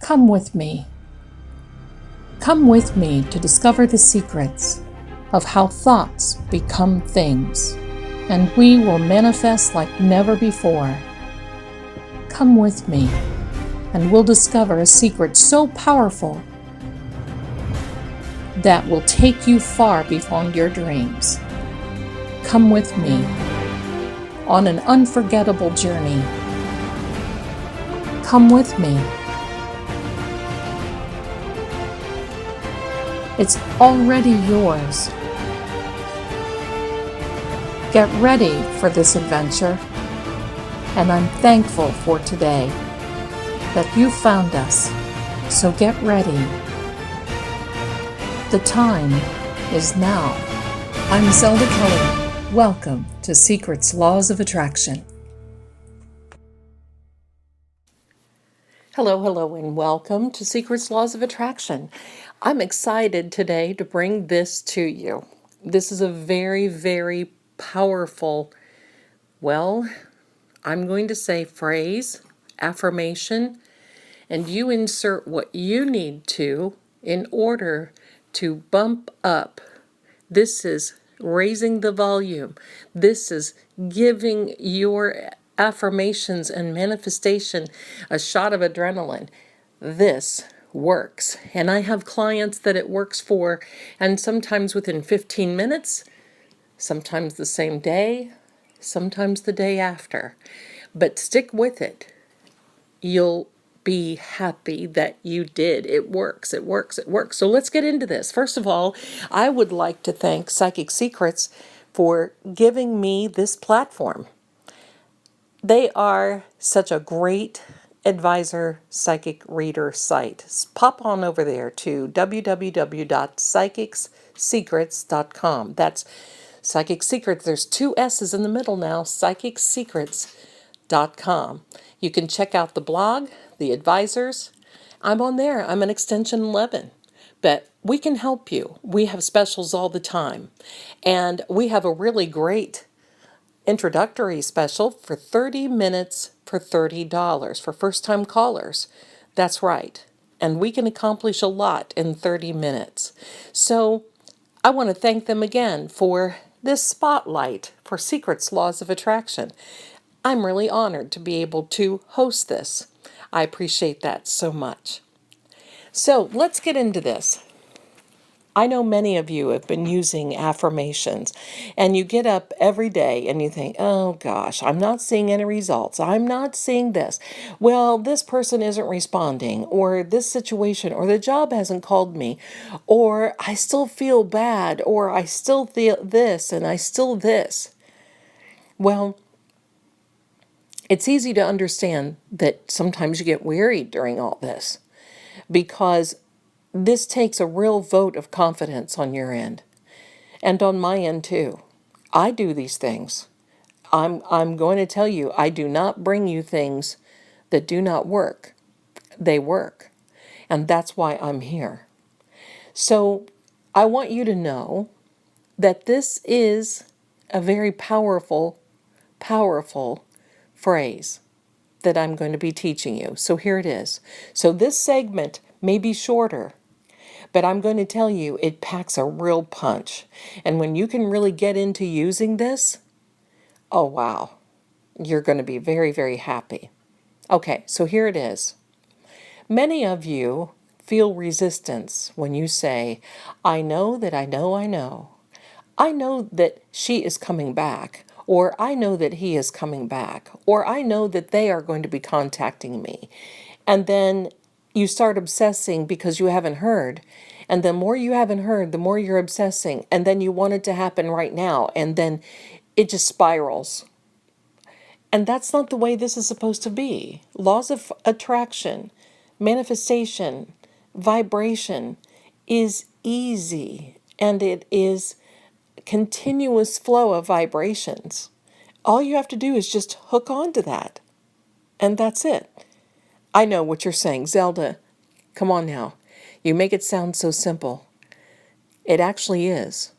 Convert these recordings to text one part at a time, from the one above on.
Come with me. Come with me to discover the secrets of how thoughts become things, and we will manifest like never before. Come with me, and we'll discover a secret so powerful that will take you far beyond your dreams. Come with me on an unforgettable journey. Come with me. It's already yours. Get ready for this adventure, and I'm thankful for today that you found us, so get ready. The time is now. I'm Zelda Kelly. Welcome to Secrets Laws of Attraction. Hello, and welcome to Secrets Laws of Attraction. I'm excited today to bring this to you. This is a very, very powerful, I'm going to say phrase, affirmation, and you insert what you need to in order to bump up. This is raising the volume. This is giving your affirmations and manifestation a shot of adrenaline. This works. And I have clients that it works for, and sometimes within 15 minutes, sometimes the same day, sometimes the day after. But stick with it. You'll be happy that you did. It works, it works, it works. So let's get into this. First of all, I would like to thank Psychic Secrets for giving me this platform. They are such a great advisor psychic reader site. Pop on over there to www.psychicsecrets.com. That's Psychic Secrets. There's two S's in the middle now, psychicsecrets.com. You can check out the blog, the advisors. I'm on there. I'm an extension 11. But we can help you. We have specials all the time. And we have a really great introductory special for 30 minutes for $30 for first-time callers. That's right. And we can accomplish a lot in 30 minutes. So I want to thank them again for this spotlight for Secrets Laws of Attraction. I'm really honored to be able to host this. I appreciate that so much. So let's get into this. I know many of you have been using affirmations, and you get up every day and you think, oh gosh, I'm not seeing any results. I'm not seeing this. Well, this person isn't responding, or this situation, or the job hasn't called me, or I still feel bad, or I still feel this, and I still this. Well, it's easy to understand that sometimes you get weary during all this, because this takes a real vote of confidence on your end and on my end too. I do these things. I'm going to tell you, I do not bring you things that do not work. They work. And that's why I'm here. So I want you to know that this is a very powerful, powerful phrase that I'm going to be teaching you. So here it is. So this segment may be shorter, but I'm going to tell you it packs a real punch. And when you can really get into using this, oh wow, you're going to be very, very happy. Okay, so here it is. Many of you feel resistance when you say, I know that I know I know. I know that she is coming back, or I know that he is coming back, or I know that they are going to be contacting me. And then you start obsessing because you haven't heard. And the more you haven't heard, the more you're obsessing. And then you want it to happen right now. And then it just spirals. And that's not the way this is supposed to be. Laws of attraction, manifestation, vibration is easy. And it is continuous flow of vibrations. All you have to do is just hook on to that. And that's it. I know what you're saying, Zelda. Come on now. You make it sound so simple. It actually is.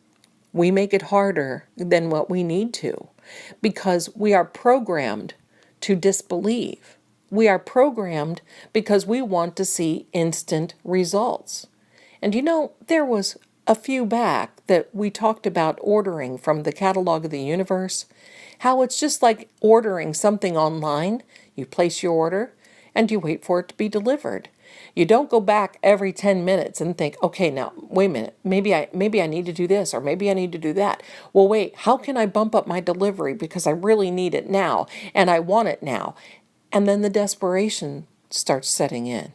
We make it harder than what we need to because we are programmed to disbelieve we are programmed because we want to see instant results. And there was a few back that we talked about ordering from the catalog of the universe, how it's just like ordering something online. You place your order and you wait for it to be delivered. You don't go back every 10 minutes and think, okay, now wait a minute, maybe I need to do this or maybe I need to do that. Well, wait, how can I bump up my delivery because I really need it now and I want it now? And then the desperation starts setting in.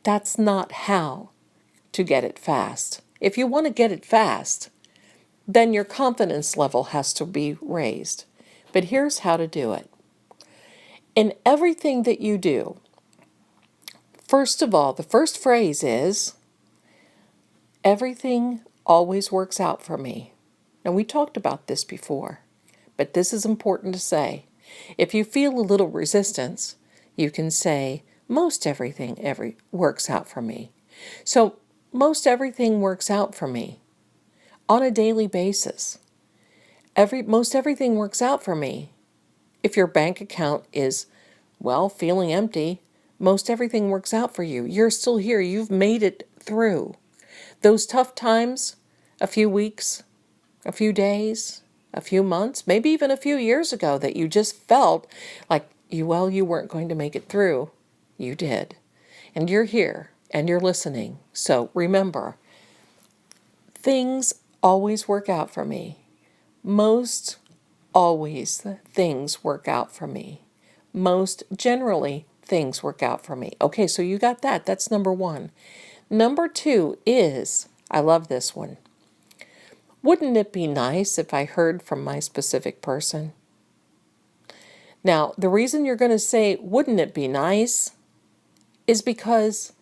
That's not how to get it fast. If you want to get it fast, then your confidence level has to be raised. But here's how to do it. In everything that you do, first of all, the first phrase is, everything always works out for me. Now, we talked about this before, but this is important to say. If you feel a little resistance, you can say, most everything works out for me. So, most everything works out for me on a daily basis. Most everything works out for me. If your bank account is, feeling empty, most everything works out for you. You're still here. You've made it through those tough times, a few weeks, a few days, a few months, maybe even a few years ago that you just felt like you weren't going to make it through. You did. And you're here and you're listening. So remember, things always work out for me. Most always things work out for me. Most generally things work out for me. Okay, so you got that. That's number one. Number two is, I love this one. Wouldn't it be nice if I heard from my specific person? Now, the reason you're going to say, wouldn't it be nice, is because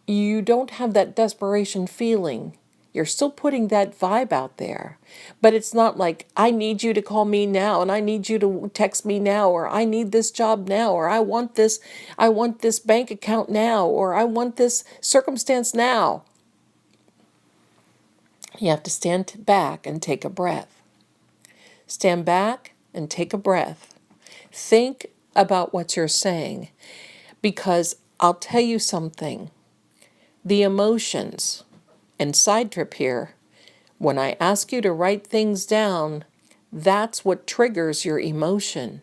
you don't have that desperation feeling. You're still putting that vibe out there. But it's not like, I need you to call me now, and I need you to text me now, or I need this job now, or I want this bank account now, or I want this circumstance now. You have to stand back and take a breath. Stand back and take a breath. Think about what you're saying, because I'll tell you something. The emotions, and side trip here, when I ask you to write things down, that's what triggers your emotion.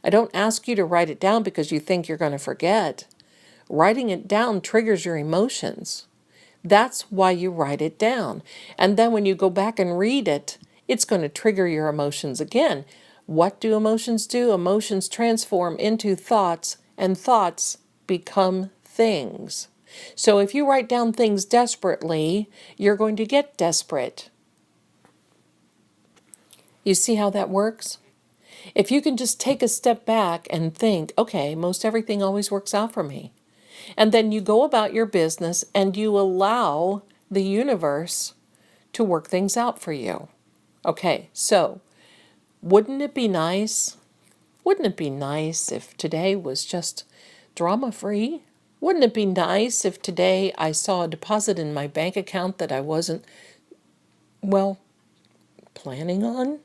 I don't ask you to write it down because you think you're going to forget. Writing it down triggers your emotions. That's why you write it down. And then when you go back and read it, it's going to trigger your emotions again. What do emotions do? Emotions transform into thoughts, and thoughts become things. So if you write down things desperately, you're going to get desperate. You see how that works? If you can just take a step back and think, okay, most everything always works out for me. And then you go about your business and you allow the universe to work things out for you. Okay, so wouldn't it be nice? Wouldn't it be nice if today was just drama-free? Wouldn't it be nice if today I saw a deposit in my bank account that I wasn't, planning on?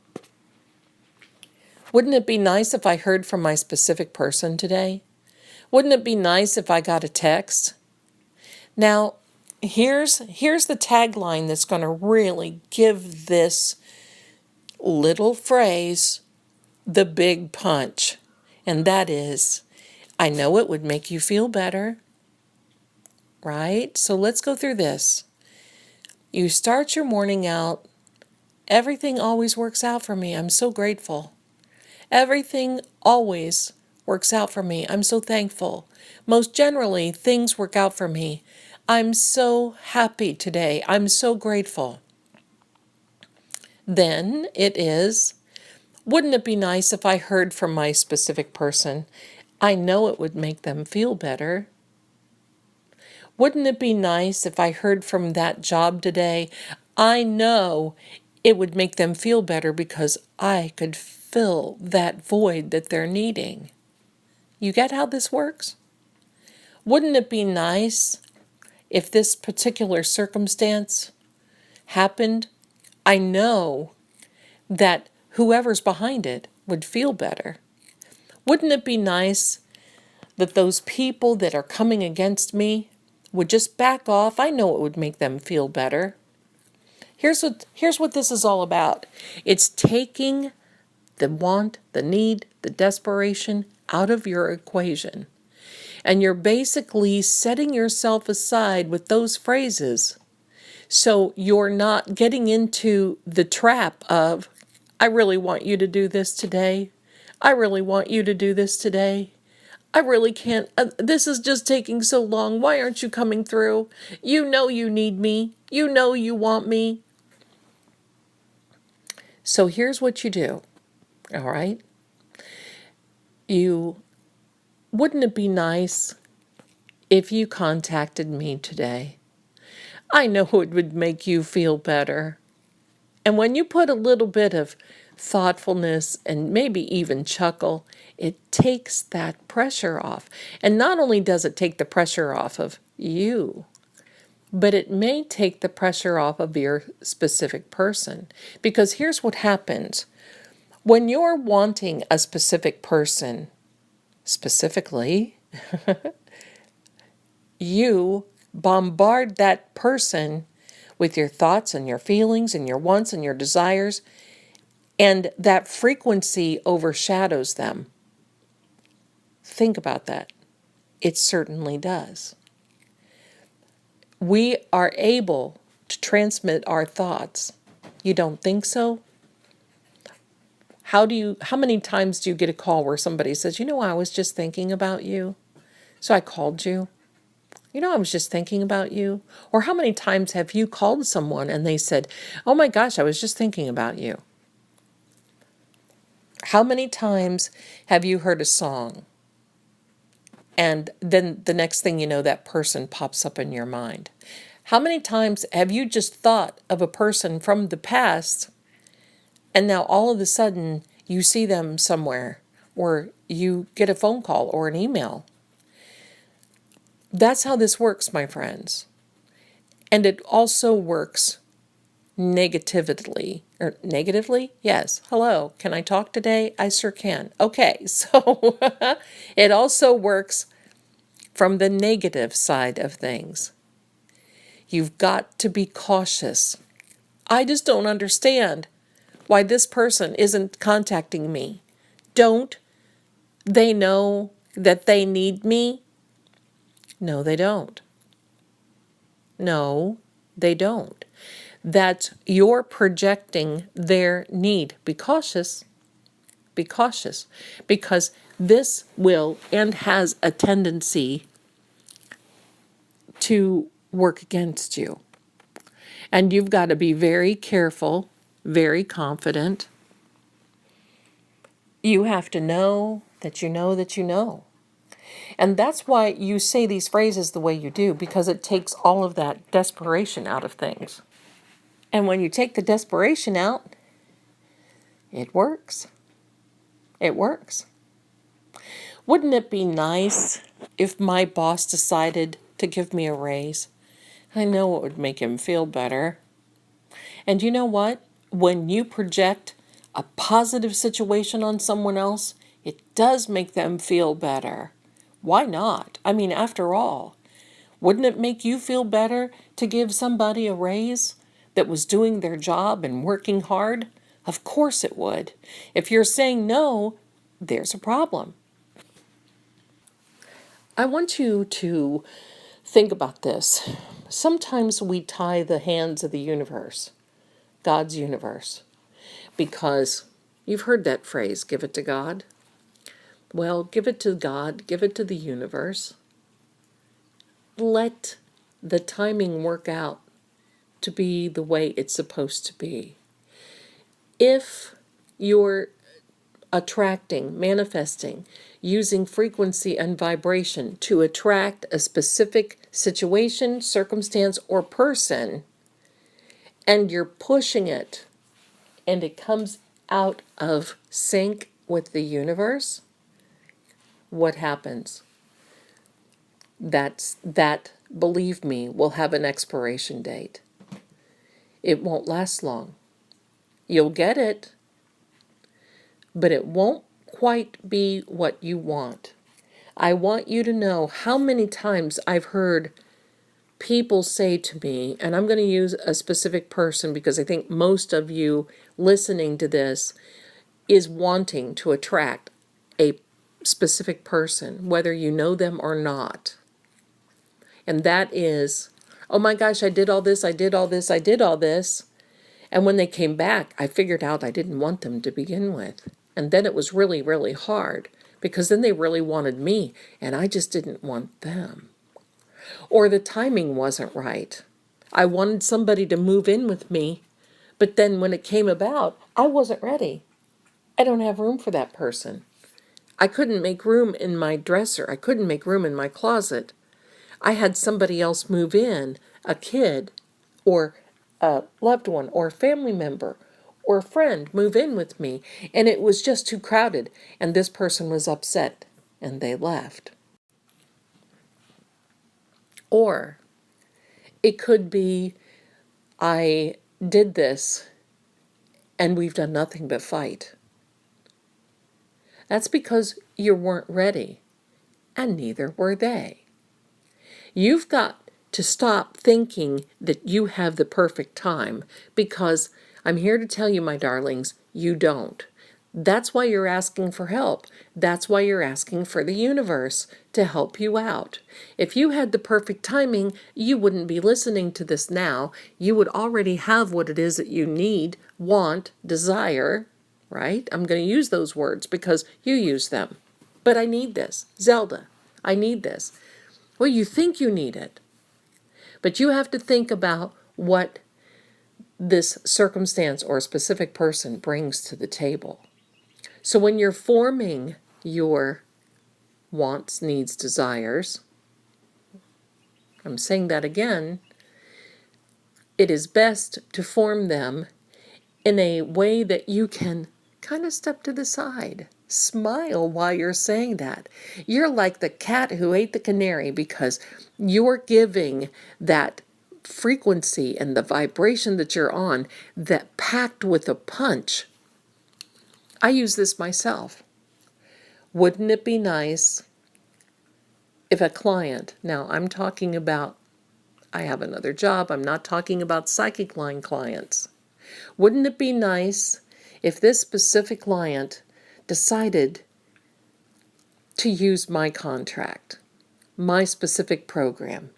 Wouldn't it be nice if I heard from my specific person today? Wouldn't it be nice if I got a text? Now, here's the tagline that's going to really give this little phrase the big punch. And that is, I know it would make you feel better, right? So let's go through this. You start your morning out, everything always works out for me. I'm so grateful. Everything always works out for me. I'm so thankful. Most generally, things work out for me. I'm so happy today. I'm so grateful. Then it is, wouldn't it be nice if I heard from my specific person? I know it would make them feel better. Wouldn't it be nice if I heard from that job today? I know it would make them feel better because I could fill that void that they're needing. You get how this works? Wouldn't it be nice if this particular circumstance happened? I know that whoever's behind it would feel better. Wouldn't it be nice that those people that are coming against me would just back off. I know it would make them feel better. Here's what this is all about. It's taking the want, the need, the desperation out of your equation. And you're basically setting yourself aside with those phrases so you're not getting into the trap of, I really want you to do this today. I really want you to do this today. I really can't. This is just taking so long. Why aren't you coming through? You know you need me. You know you want me. So here's what you do. All right. Wouldn't it be nice if you contacted me today? I know it would make you feel better. And when you put a little bit of thoughtfulness and maybe even chuckle, it takes that pressure off. And not only does it take the pressure off of you, but it may take the pressure off of your specific person. Because here's what happens. When you're wanting a specific person, specifically, you bombard that person with your thoughts and your feelings and your wants and your desires, and that frequency overshadows them. Think about that. It certainly does. We are able to transmit our thoughts. You don't think so? How many times do you get a call where somebody says, I was just thinking about you, so I called you? I was just thinking about you. Or how many times have you called someone and they said, oh my gosh, I was just thinking about you? How many times have you heard a song and then the next thing you know, that person pops up in your mind? How many times have you just thought of a person from the past and now all of a sudden you see them somewhere or you get a phone call or an email? That's how this works, my friends. And it also works negatively. Yes. Hello. Can I talk today? I sure can. Okay. So it also works from the negative side of things. You've got to be cautious. I just don't understand why this person isn't contacting me. Don't they know that they need me? No, they don't. No, they don't. That you're projecting their need. Be cautious. Be cautious. Because this will and has a tendency to work against you. And you've got to be very careful, very confident. You have to know that you know that you know. And that's why you say these phrases the way you do, because it takes all of that desperation out of things. And when you take the desperation out, it works. It works. Wouldn't it be nice if my boss decided to give me a raise? I know it would make him feel better. And you know what? When you project a positive situation on someone else, it does make them feel better. Why not? I mean, after all, wouldn't it make you feel better to give somebody a raise that was doing their job and working hard? Of course it would. If you're saying no, there's a problem. I want you to think about this. Sometimes we tie the hands of the universe, God's universe, because you've heard that phrase, give it to God. Well, give it to God, give it to the universe. Let the timing work out to be the way it's supposed to be. If you're attracting, manifesting, using frequency and vibration to attract a specific situation, circumstance, or person, and you're pushing it, and it comes out of sync with the universe, what happens? That, believe me, will have an expiration date. It won't last long. You'll get it, but it won't quite be what you want. I want you to know how many times I've heard people say to me, and I'm going to use a specific person because I think most of you listening to this is wanting to attract a specific person, whether you know them or not. And that is, oh my gosh, I did all this, I did all this, I did all this. And when they came back, I figured out I didn't want them to begin with. And then it was really, really hard because then they really wanted me and I just didn't want them. Or the timing wasn't right. I wanted somebody to move in with me, but then when it came about, I wasn't ready. I don't have room for that person. I couldn't make room in my dresser. I couldn't make room in my closet. I had somebody else move in, a kid or a loved one or a family member or a friend move in with me, and it was just too crowded, and this person was upset and they left. Or it could be I did this and we've done nothing but fight. That's because you weren't ready, and neither were they. You've got to stop thinking that you have the perfect time, because I'm here to tell you, my darlings, you don't. That's why you're asking for help. That's why you're asking for the universe to help you out. If you had the perfect timing, you wouldn't be listening to this now. You would already have what it is that you need, want, desire, right? I'm going to use those words because you use them. But I need this. Zelda, I need this. Well, you think you need it, but you have to think about what this circumstance or a specific person brings to the table. So when you're forming your wants, needs, desires, I'm saying that again, it is best to form them in a way that you can kind of step to the side. Smile while you're saying that. You're like the cat who ate the canary because you're giving that frequency and the vibration that you're on that packed with a punch. I use this myself. Wouldn't it be nice if a client, now I'm talking about, I have another job, I'm not talking about psychic line clients. Wouldn't it be nice if this specific client decided to use my contract, my specific program?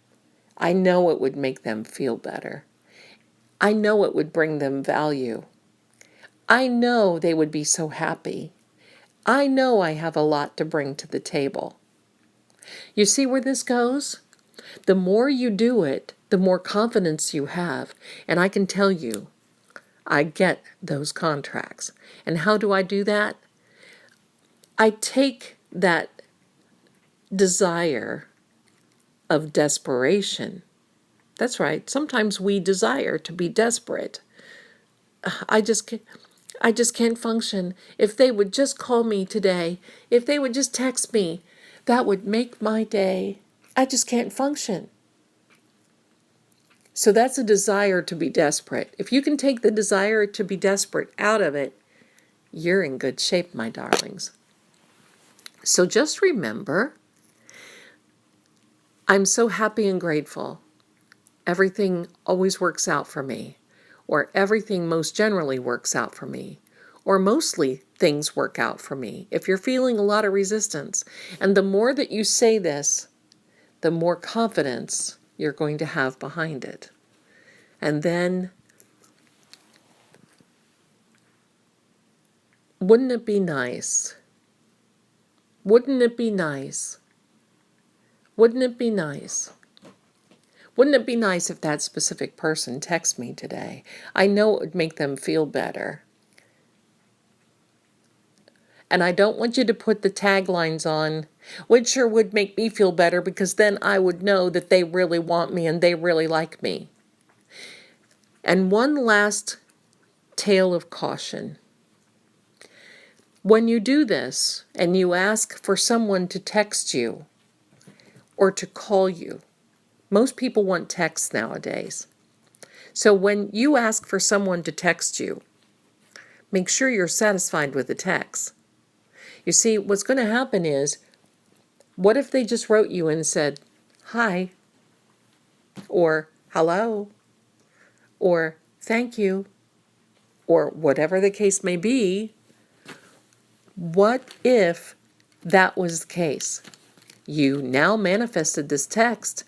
I know it would make them feel better. I know it would bring them value. I know they would be so happy. I know I have a lot to bring to the table. You see where this goes? The more you do it, the more confidence you have. And I can tell you, I get those contracts. And how do I do that? I take that desire of desperation. That's right. Sometimes we desire to be desperate. I just can't function. If they would just call me today, if they would just text me, that would make my day. I just can't function. So that's a desire to be desperate. If you can take the desire to be desperate out of it, you're in good shape, my darlings. So just remember, I'm so happy and grateful. Everything always works out for me, or everything most generally works out for me, or mostly things work out for me. If you're feeling a lot of resistance, and the more that you say this, the more confidence you're going to have behind it. And then, wouldn't it be nice? Wouldn't it be nice? Wouldn't it be nice? Wouldn't it be nice if that specific person texts me today? I know it would make them feel better. And I don't want you to put the taglines on, which sure would make me feel better because then I would know that they really want me and they really like me. And one last tale of caution. When you do this and you ask for someone to text you or to call you, most people want texts nowadays. So when you ask for someone to text you, make sure you're satisfied with the text. You see, what's going to happen is What if they just wrote you and said, hi, or hello, or thank you, or whatever the case may be? What if that was the case? You now manifested this text,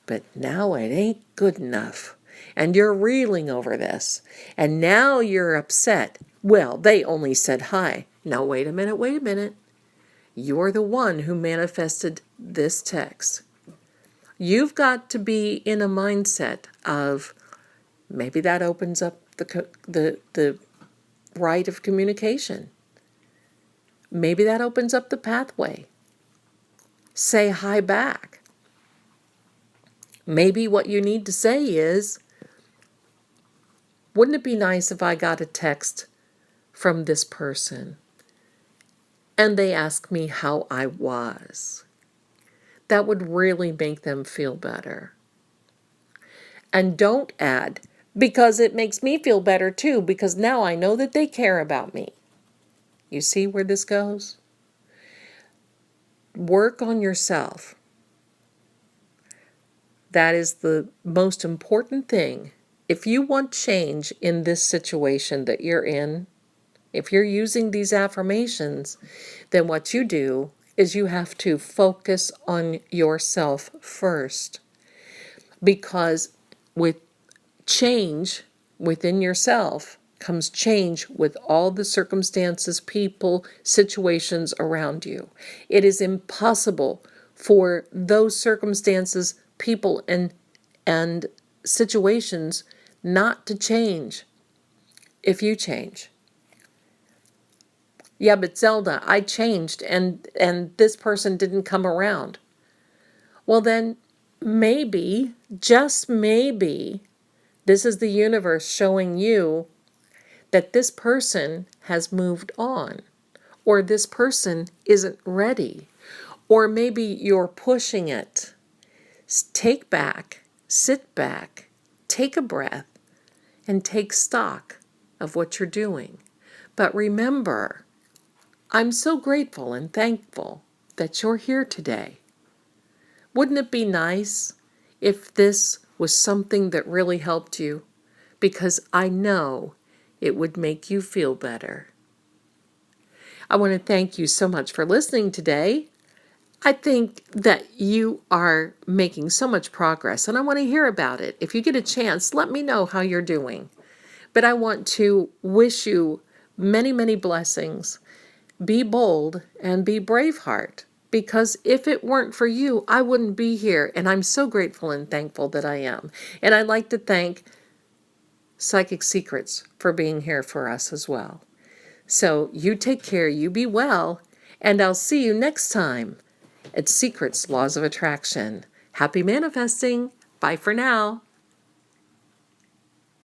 but now it ain't good enough. And you're reeling over this. And now you're upset. Well, they only said hi. Now, wait a minute, wait a minute. You're the one who manifested this text. You've got to be in a mindset of maybe that opens up the right of communication. Maybe that opens up the pathway. Say hi back. Maybe what you need to say is, wouldn't it be nice if I got a text from this person and they asked me how I was? That would really make them feel better. And don't add, because it makes me feel better too, because now I know that they care about me. You see where this goes? Work on yourself. That is the most important thing. If you want change in this situation that you're in, if you're using these affirmations, then what you do is you have to focus on yourself first. Because with change within yourself comes change with all the circumstances, people, situations around you. It is impossible for those circumstances, people, and situations not to change if you change. Yeah, but Zelda, I changed and this person didn't come around. Well, then maybe, just maybe, this is the universe showing you that this person has moved on, or this person isn't ready, or maybe you're pushing it. Take back, sit back, take a breath, and take stock of what you're doing. But remember, I'm so grateful and thankful that you're here today. Wouldn't it be nice if this was something that really helped you? Because I know it would make you feel better. I want to thank you so much for listening today. I think that you are making so much progress, and I want to hear about it. If you get a chance, let me know how you're doing. But I want to wish you many, many blessings. Be bold and be Braveheart, because if it weren't for you, I wouldn't be here, and I'm so grateful and thankful that I am. And I'd like to thank Psychic Secrets for being here for us as well. So you take care, you be well, and I'll see you next time at Secrets Laws of Attraction. Happy manifesting. Bye for now.